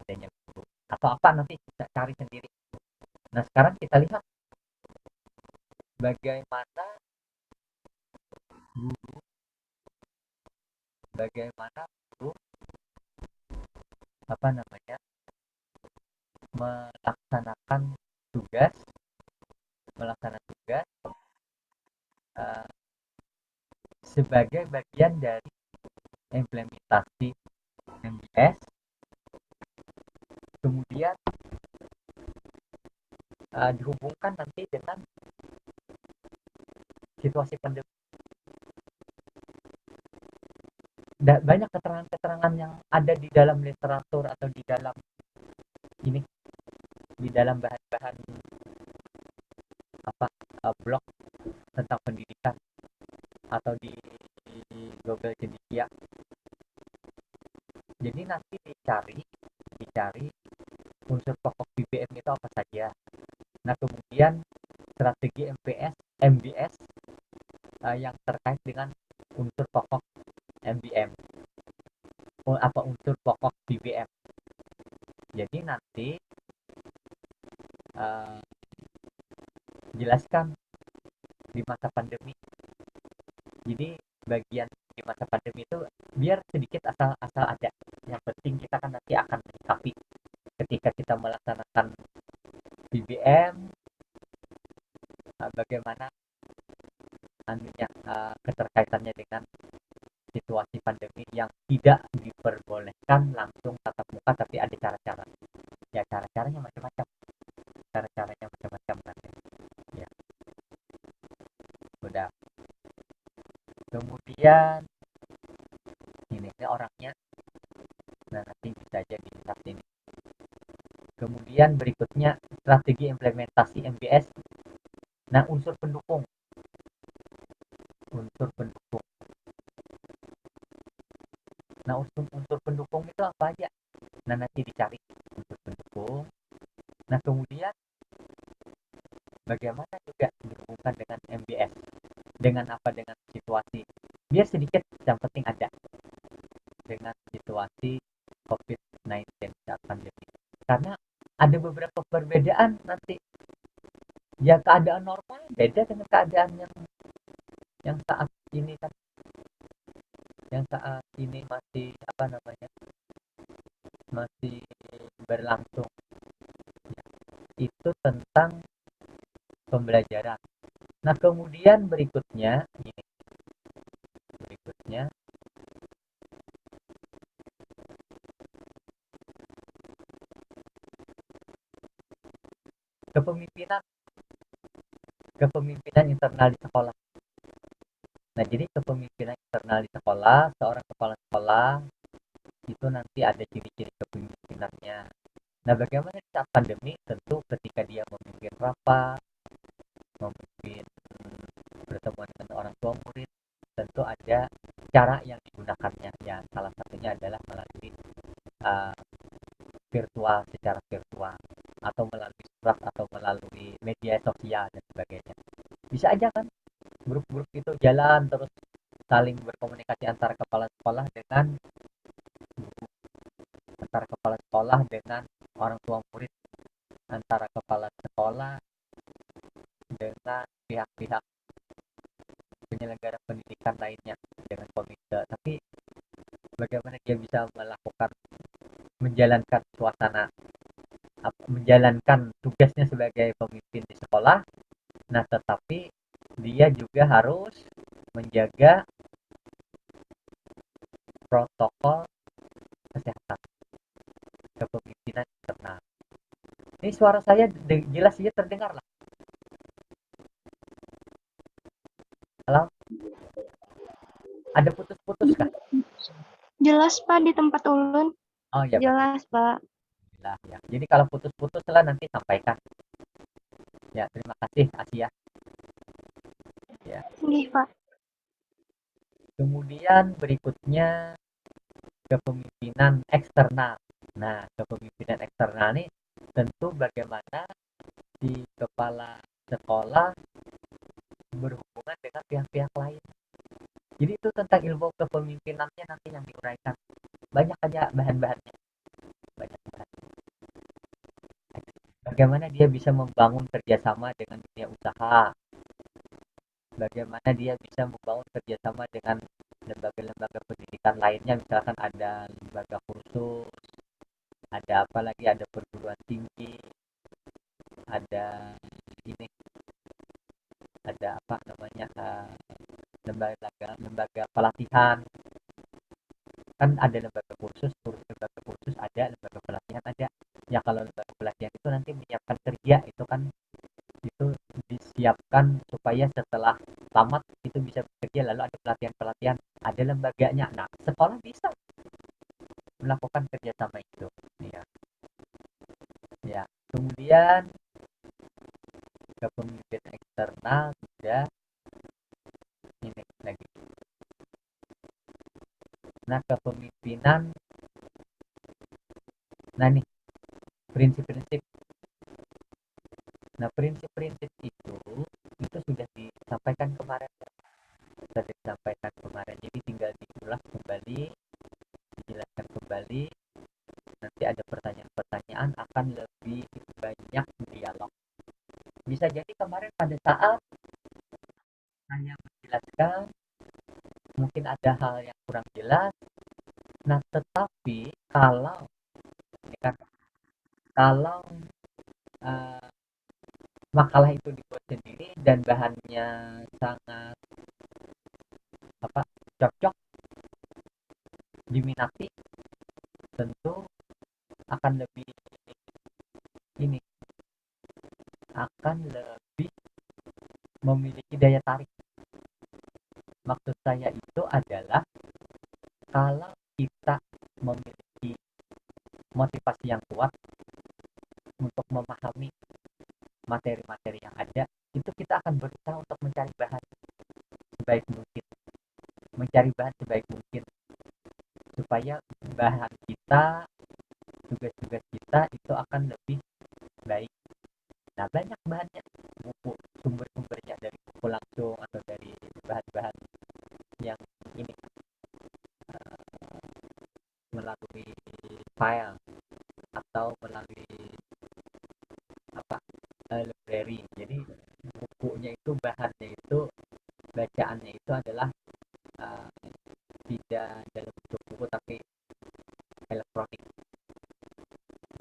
adanya guru atau apa nanti kita cari sendiri. Nah sekarang kita lihat bagaimana guru bagaimana guru apa namanya melaksanakan tugas melaksanakan tugas uh, sebagai bagian dari implementasi MBS, kemudian dihubungkan nanti dengan situasi pandemi. Banyak keterangan-keterangan yang ada di dalam literatur atau di dalam ini, di dalam bahan-bahan apa blog tentang pendidikan atau di Google Cendekia. Jadi nanti dicari unsur pokok BBM itu apa saja. Nah kemudian strategi MBS yang terkait dengan unsur pokok MBM apa unsur pokok BBM. Jadi nanti uh, jelaskan di masa pandemi. Jadi bagian di masa pandemi itu biar sedikit asal ada. Yang penting kita kan nanti akan menyikapi ketika kita melaksanakan BBM bagaimana anunya keterkaitannya dengan situasi pandemi yang tidak diperbolehkan langsung tatap muka tapi ada cara-cara. Ya cara-caranya macam-macam. Cara-caranya macam-macam nanti. Ya, udah. Kemudian ini orangnya. Nah, nanti bisa jadi saat ini. Kemudian berikutnya strategi implementasi MBS. Nah, unsur pendukung. Unsur pendukung. Nah, unsur pendukung itu apa aja? Nah, nanti dicari unsur pendukung. Nah, kemudian bagaimana juga dihubungkan dengan MBS? Dengan apa? Dengan situasi. Biar sedikit, yang penting ada. Dengan situasi COVID-19 saat pandemi. Karena ada beberapa perbedaan nanti. Ya keadaan normal beda dengan keadaan yang saat ini kan. Yang saat ini masih apa namanya? Masih berlangsung. Ya, itu tentang pembelajaran. Nah, kemudian berikutnya kepemimpinan kepemimpinan internal di sekolah. Nah, jadi kepemimpinan internal di sekolah, seorang kepala sekolah itu nanti ada ciri-ciri kepemimpinannya. Nah, bagaimana saat pandemi? Tentu ketika dia memimpin rapat, memimpin pertemuan dengan orang tua murid, tentu ada cara yang digunakannya. Ya, salah satunya adalah melalui uh, secara virtual, atau melalui surat, atau melalui media sosial dan sebagainya. Bisa aja kan grup-grup itu jalan terus saling berkomunikasi antara kepala sekolah dengan orang tua murid, antara kepala sekolah dengan pihak-pihak penyelenggara pendidikan lainnya dengan komite. Tapi bagaimana dia bisa menjalankan menjalankan tugasnya sebagai pemimpin di sekolah. Nah, tetapi dia juga harus menjaga protokol kesehatan kepemimpinan internal. Ini suara saya jelas saja terdengar lah. Halo, ada putus-putus kah? Jelas Pak di tempat ulun. Oh ya, Jelas Pak. lah ya. Jadi kalau putus-putus lah nanti sampaikan. Ya, terima kasih Asia. Ya. Nggih Pak. Kemudian berikutnya kepemimpinan eksternal. Nah, kepemimpinan eksternal ini tentu bagaimana si kepala sekolah berhubungan dengan pihak-pihak lain. Jadi itu tentang ilmu kepemimpinannya nanti yang diuraikan. Banyak aja bahan-bahannya. Banyak bahan. bagaimana dia bisa membangun kerjasama dengan dunia usaha, bagaimana dia bisa membangun kerjasama dengan lembaga-lembaga pendidikan lainnya, misalkan ada lembaga kursus, ada apa lagi, ada perguruan tinggi, ada ini, ada apa namanya, lembaga lembaga pelatihan. Kan ada lembaga kursus ada, lembaga pelatihan ada. Ya kalau lembaga pelatihan itu nanti menyiapkan kerja, itu kan itu disiapkan supaya setelah tamat itu bisa bekerja, lalu ada pelatihan-pelatihan, ada lembaganya. Nah, sekolah bisa melakukan kerjasama itu. Ya, ya. Kemudian kepemimpinan eksternal juga ini lagi. Nah, kepemimpinan, nah nih prinsip-prinsip. Nah, prinsip-prinsip itu sudah disampaikan kemarin, jadi tinggal diulas kembali, dijelaskan kembali. Nanti ada pertanyaan-pertanyaan, akan lebih banyak dialog. Bisa jadi kemarin pada saat hanya menjelaskan, mungkin ada hal yang kurang jelas. Nah, tetapi kalau ya kan, kalau uh, makalah itu dibuat sendiri dan bahannya sangat apa cocok diminati, tentu akan lebih ini, akan lebih memiliki daya tarik. Maksud saya itu adalah kalau kita memiliki motivasi yang kuat untuk memahami materi-materi yang ada, itu kita akan berusaha untuk mencari bahan sebaik mungkin, supaya bahan kita, tugas-tugas kita itu akan lebih baik. Nah, banyak bahannya, buku, sumber-sumbernya dari buku langsung atau dari bahan-bahan yang ini, melalui file atau melalui apa, library. Jadi bukunya itu, bahannya itu, bacaannya itu adalah uh, tidak dalam bentuk buku tapi elektronik,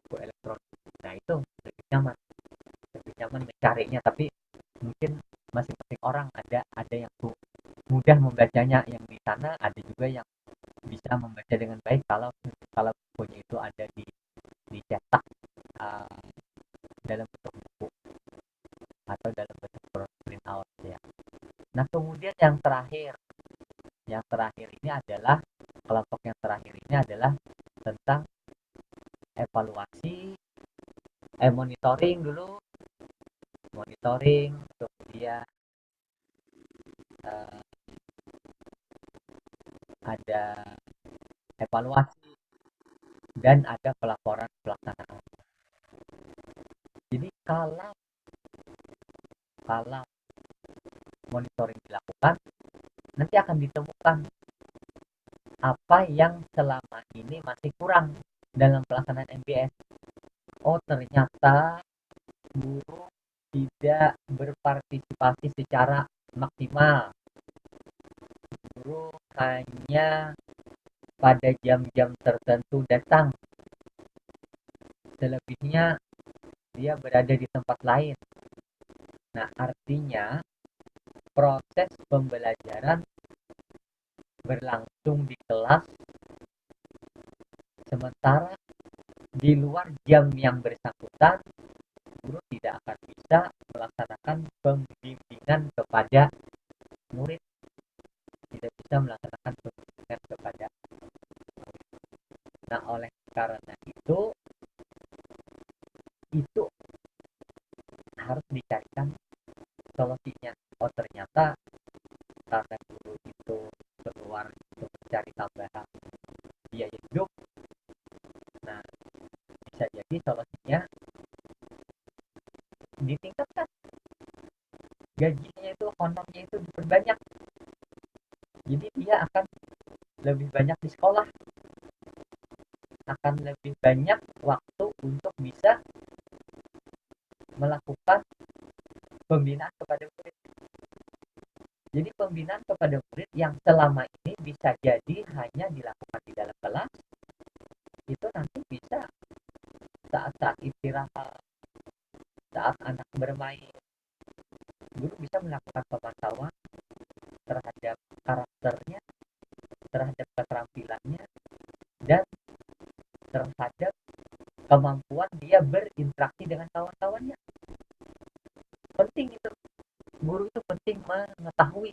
buku elektronik. Nah, itu lebih nyaman mencarinya. Tapi mungkin masing-masing orang ada yang mudah membacanya yang di sana, ada juga yang bisa membaca dengan baik kalau kalau bukunya itu ada dicetak uh, dalam bentuk buku atau dalam bentuk print out ya. Nah, kemudian yang terakhir ini adalah, kelompok yang terakhir ini adalah tentang evaluasi, monitoring dulu, kemudian uh, ada evaluasi dan ada pelaporan pelaksanaan. Jadi kalau kalau monitoring dilakukan, nanti akan ditemukan apa yang selama ini masih kurang dalam pelaksanaan MBS. Oh, ternyata guru tidak berpartisipasi secara maksimal. Guru hanya pada jam-jam tertentu datang. Selebihnya dia berada di tempat lain. Nah, artinya proses pembelajaran berlangsung di kelas, sementara di luar jam yang bersangkutan guru tidak akan bisa melaksanakan pembimbingan kepada murid, tidak bisa melaksanakan pembimbingan kepada murid. Nah, oleh karena itu harus dicarikan solusinya. Oh, ternyata karena guru itu keluar untuk mencari tambahan biaya hidup. Nah, bisa jadi solusinya ditingkatkan gajinya, itu honornya itu diperbanyak, jadi dia akan lebih banyak di sekolah, akan lebih banyak waktu untuk bisa melakukan pembinaan kepada murid. Jadi pembinaan kepada murid yang selama ini bisa jadi hanya dilakukan di dalam kelas, itu nanti bisa saat-saat istirahat, saat anak bermain, guru bisa melakukan pemantauan terhadap karakternya, terhadap keterampilannya, dan terhadap kemampuan dia berinteraksi dengan kawan-kawannya. Penting itu. Guru itu penting mengetahui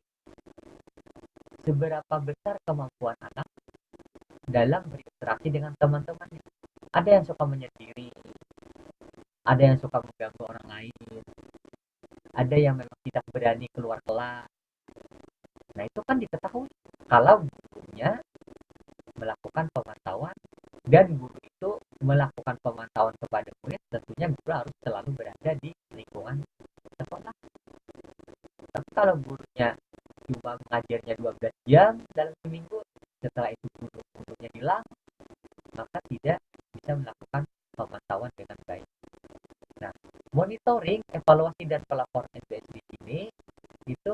seberapa besar kemampuan anak dalam berinteraksi dengan teman-temannya. Ada yang suka menyendiri, ada yang suka mengganggu orang lain, ada yang memang tidak berani keluar kelas. Nah, itu kan diketahui kalau gurunya melakukan pemantauan, dan guru itu melakukan pemantauan kepada murid, tentunya guru harus selalu berada di lingkungan sekolah. Tapi kalau gurunya cuma mengajarnya 12 jam dalam seminggu, setelah itu gurunya hilang, maka tidak bisa melakukan pemantauan dengan baik. Nah, monitoring, evaluasi, dan pelaporan MBS di sini itu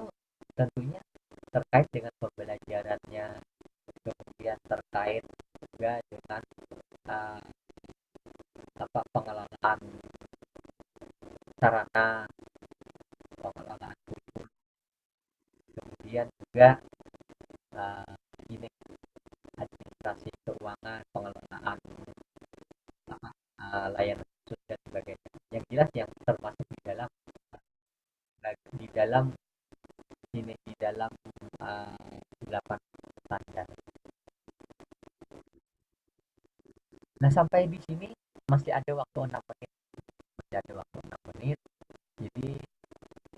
tentunya terkait dengan pembelajarannya, kemudian terkait juga dengan uh, pengelolaan sarana, pengelolaan kurikulum, kemudian juga uh, ini administrasi keuangan, pengelolaan layanan khusus dan sebagainya. Yang jelas yang termasuk di dalam ini di dalam 8 standar. Nah, sampai di sini masih ada waktu 6 menit. Masih ada waktu 6 menit. Jadi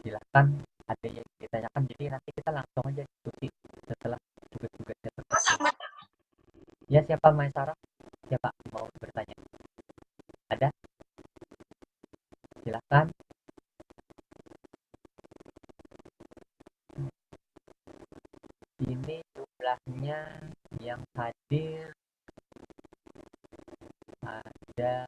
silakan ada yang ditanyakan. Jadi nanti kita langsung aja diskusi setelah tugas-tugasnya selesai. Ya, siapa Maesara? Siapa mau bertanya? Ada? Silakan. Ini jumlahnya yang hadir ada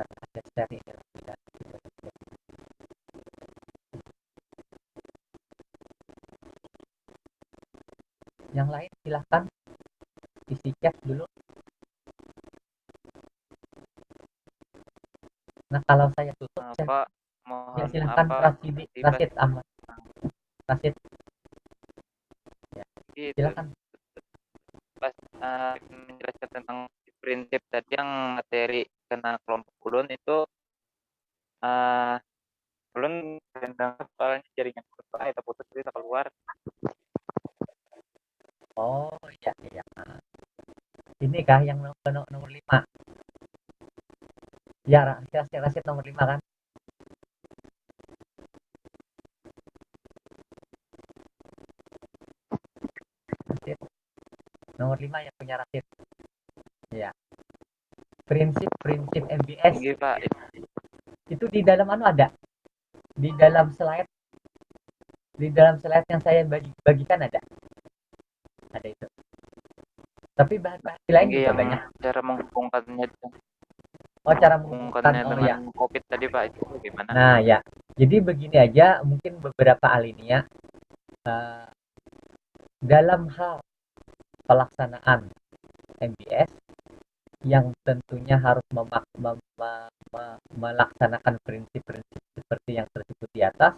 karena ada seri tidak. Yang lain silahkan isi chat dulu. Nah, kalau saya tutup, Pak, ya mohon silahkan Rasid Ahmad. Rasid, ya, itu silakan. pas menjelaskan tentang prinsip tadi yang materi kena kelompok ulun itu ulun tentang soalnya jaringan keluar itu putus itu keluar. Oh, iya, iya. Ini kah yang nomor 5? Ya, Rasid nomor 5 kan? Rasid. Nomor 5 yang punya Rasid. Ya. Prinsip-prinsip MBS Iya, Pak. itu di dalam ada? Di dalam slide yang saya bagikan ada itu. Tapi bahan-bahan lain Ini juga yang banyak. cara menghubungkannya Cara menghubungkan, dengan ya. COVID tadi, Pak, itu gimana? Nah, ya. Jadi begini aja, mungkin beberapa alinea uh, dalam hal pelaksanaan MBS yang tentunya harus melaksanakan prinsip-prinsip seperti yang tersebut di atas.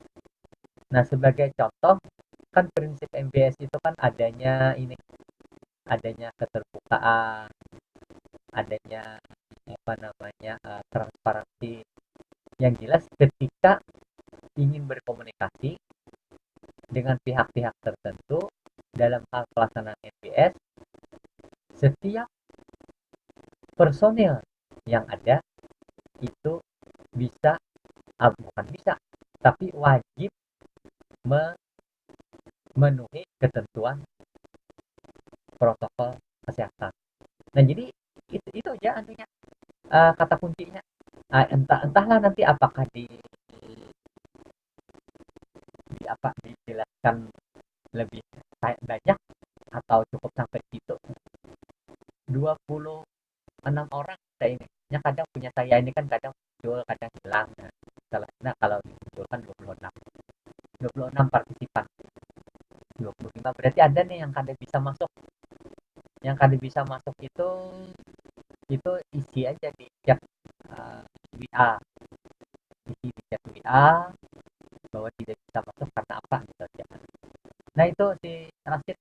Nah, sebagai contoh, kan prinsip MBS itu kan adanya keterbukaan, adanya transparansi. Yang jelas ketika ingin berkomunikasi dengan pihak-pihak tertentu dalam hal pelaksanaan MBS, setiap personil yang ada itu bisa, bukan bisa, tapi wajib memenuhi ketentuan protokol kesehatan. Nah, jadi itu aja anunya, kata kuncinya. Entahlah nanti apakah di apa dijelaskan lebih banyak atau cukup sampai situ. 26 orang saya ini. Ya kadang punya saya ini kan kadang muncul, kadang hilang. Nah, kalau dimunculkan 26. 26 partisipan. 25 berarti ada nih yang kada bisa masuk. Yang kada bisa masuk itu isi aja di chat WA. Isi di chat WA bahwa tidak bisa masuk karena apa gitu aja. Nah, itu si Rasid.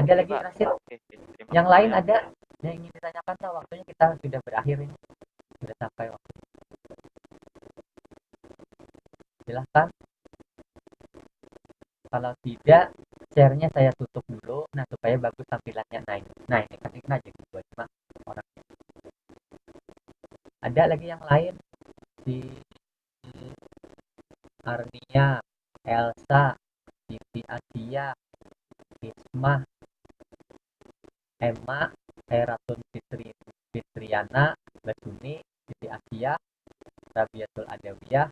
Ada Oke, lagi Pak. Rasid? Oke, terima Yang kasih lain banyak. ada yang ingin ditanyakan? Nah, waktunya kita sudah berakhir ini. Sudah sampai waktu. Silahkan. Kalau tidak, share-nya saya tutup dulu. Nah, supaya bagus tampilannya. Nah ini kan ini aja 25 orang. Ada lagi yang lain? Si Arnia, Elsa, Siti Asia, Isma, Emma, Heratun Fitriana, Basuni, Siti Asia, Rabiatul Adawiyah,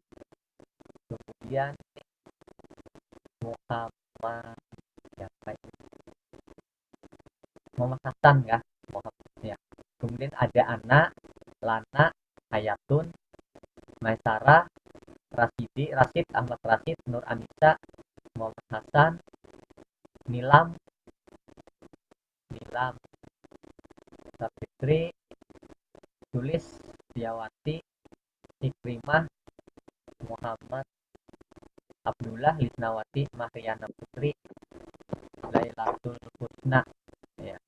kemudian Muhammad, siapa ini? Muhammad Hasan ya, Muhammad ya. Kemudian ada Ana, Lana, Hayatun, Maisara, Rasid, Ahmad Rasid, Nur Anissa, Muhammad Hasan, Nilam, Sapitri, Tulis, Setiawati, Ikrimah, Muhammad, Abdullah, Lisnawati, Mariana Putri, Lailatul Husna. Ya.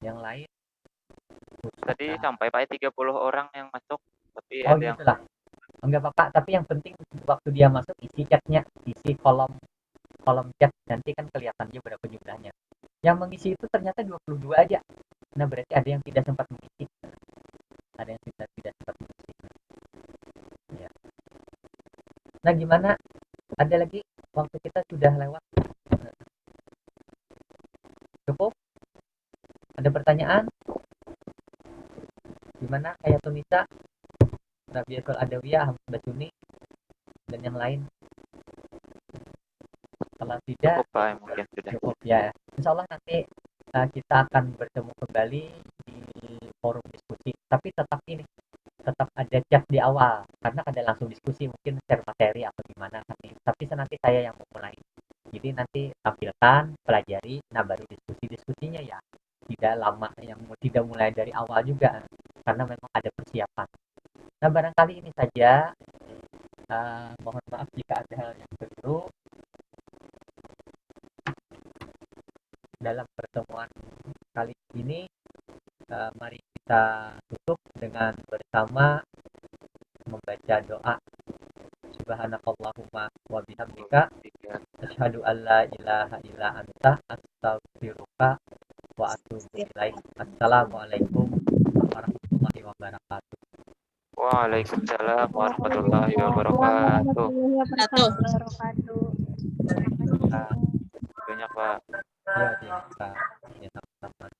Yang lain Tadi Pusaka. sampai Pak 30 orang yang masuk, tapi Oh ada yang gitu lah. Enggak apa-apa, tapi yang penting waktu dia masuk isi chatnya, isi kolom kolom chat, nanti kan kelihatan dia berapa jumlahnya. Yang mengisi itu ternyata 22 aja. Nah, berarti ada yang tidak sempat mengisi. Ada yang tidak sempat mengisi. Ya. Nah, gimana? Ada lagi? Waktu kita sudah lewat. Cukup? Ada pertanyaan? Gimana? Kayak Tunisa, Rabiatul Adawiyah, Ahmad Basuni, dan yang lain. Kalau tidak, cukup Pak, mungkin sudah. cukup ya. Insya Allah nanti kita akan bertemu kembali di forum diskusi. Tapi tetap ada chat di awal karena ada langsung diskusi, mungkin share materi atau gimana nanti. Tapi nanti saya yang memulai. Jadi nanti tampilkan, pelajari, nah baru diskusinya ya. Tidak lama, yang tidak mulai dari awal juga karena memang ada persiapan. Nah, barangkali ini saja. Mohon maaf jika ada hal yang keliru dalam pertemuan kali ini. Mari kita tutup dengan bersama membaca doa. Subhanakallahumma wa bihamdika asyhadu an la ilaha illa anta astaghfiruka wa atubu ilaik. Assalamualaikum warahmatullahi wabarakatuh. Waalaikumsalam warahmatullahi Waalaikumsalam wabarakatuh. warahmatullahi wabarakatuh. Banyak Pak. Ya, ya, Pak. Ya, sama-sama.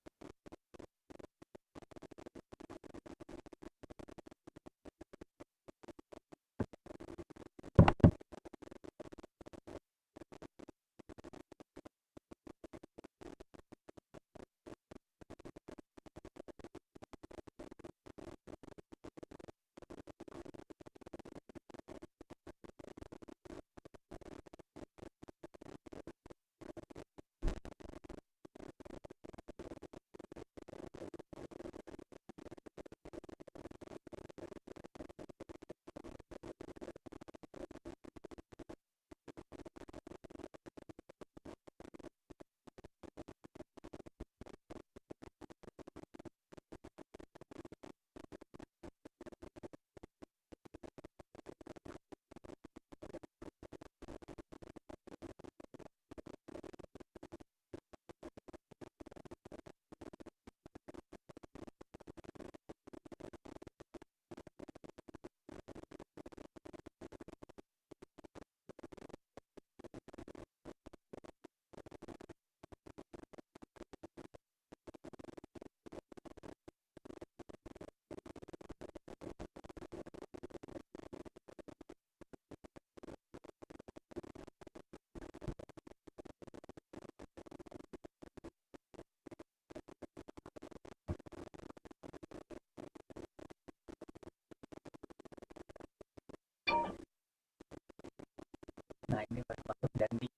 Nah, ini baru masuk Dandi.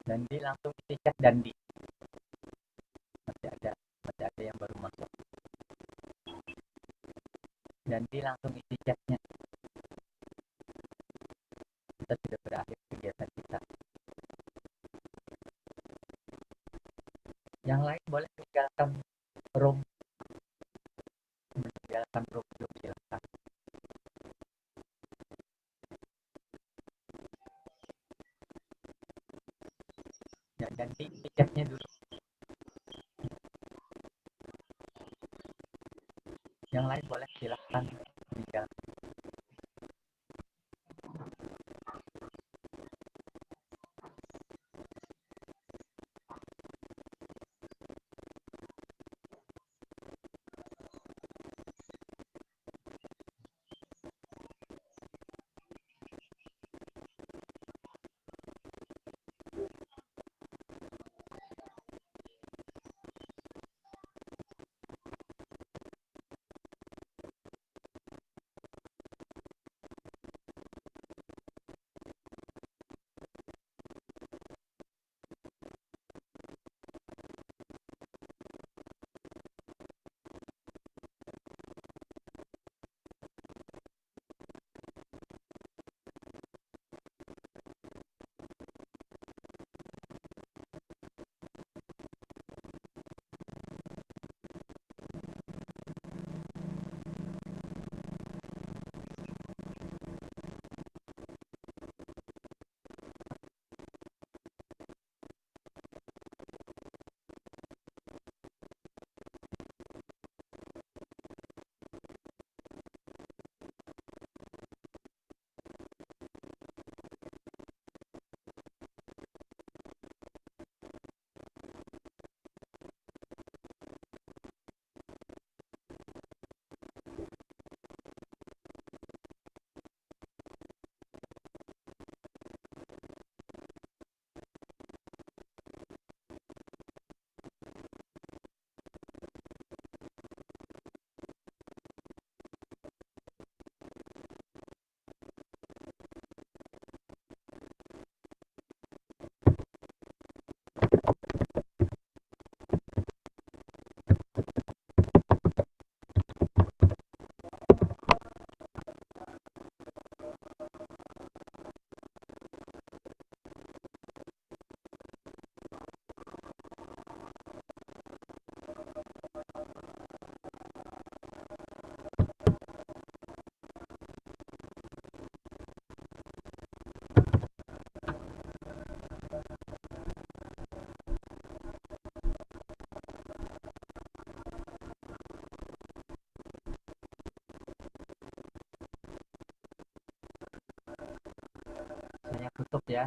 Dandi langsung isi chat Dandi. Masih ada yang baru masuk. Dandi langsung isi chatnya. Kita sudah berakhir kegiatan kita. Yang lain boleh meninggalkan room. Meninggalkan room dulu, silakan. Ya, Dandi isi chatnya dulu. Yang lain boleh silakan meninggalkan. Saya tutup ya.